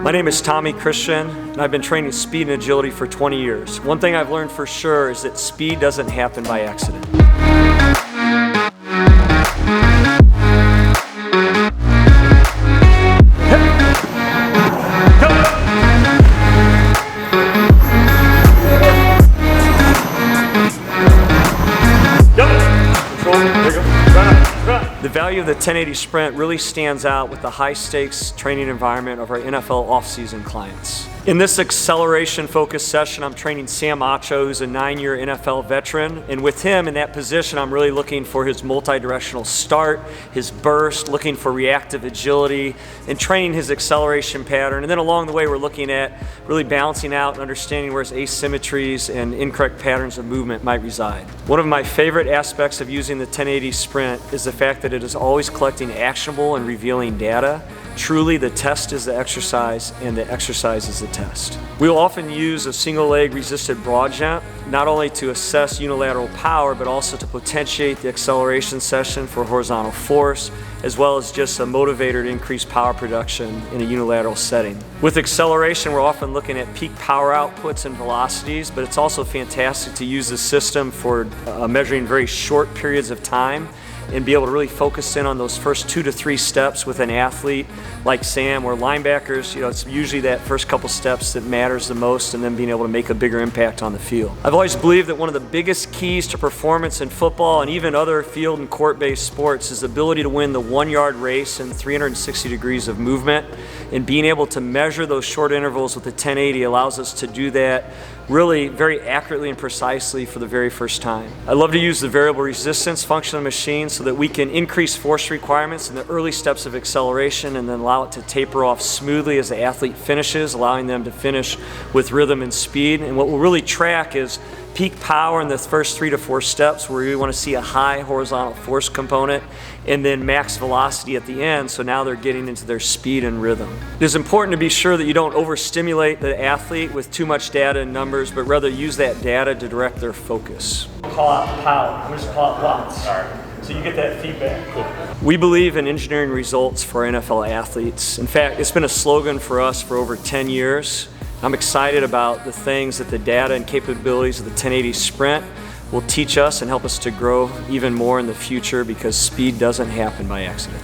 My name is Tommy Christian, and I've been training speed and agility for 20 years. One thing I've learned for sure is that speed doesn't happen by accident. The value of the 1080 sprint really stands out with the high-stakes training environment of our NFL off-season clients. In this acceleration-focused session, I'm training Sam Acho, who's a 9-year NFL veteran, and with him in that position, I'm really looking for his multi-directional start, his burst, looking for reactive agility, and training his acceleration pattern. And then along the way, we're looking at really balancing out and understanding where his asymmetries and incorrect patterns of movement might reside. One of my favorite aspects of using the 1080 sprint is the fact that it is always collecting actionable and revealing data. Truly, the test is the exercise, and the exercise is the test. We will often use a single leg resisted broad jump, not only to assess unilateral power, but also to potentiate the acceleration session for horizontal force, as well as just a motivator to increase power production in a unilateral setting. With acceleration, we're often looking at peak power outputs and velocities, but it's also fantastic to use the system for measuring very short periods of time and be able to really focus in on those first 2 to 3 steps with an athlete like Sam, where linebackers, it's usually that first couple steps that matters the most, and then being able to make a bigger impact on the field. I've always believed that one of the biggest keys to performance in football and even other field and court-based sports is the ability to win the 1-yard race in 360 degrees of movement, and being able to measure those short intervals with the 1080 allows us to do that really very accurately and precisely for the very first time. I love to use the variable resistance function of the machine so that we can increase force requirements in the early steps of acceleration and then allow it to taper off smoothly as the athlete finishes, allowing them to finish with rhythm and speed. And what we'll really track is peak power in the first 3 to 4 steps, where we want to see a high horizontal force component, and then max velocity at the end, so now they're getting into their speed and rhythm. It is important to be sure that you don't overstimulate the athlete with too much data and numbers, but rather use that data to direct their focus. Call out power. I'm going to call out watts. All right. So you get that feedback. Cool. We believe in engineering results for our NFL athletes. In fact, it's been a slogan for us for over 10 years. I'm excited about the things that the data and capabilities of the 1080 sprint will teach us and help us to grow even more in the future, because speed doesn't happen by accident.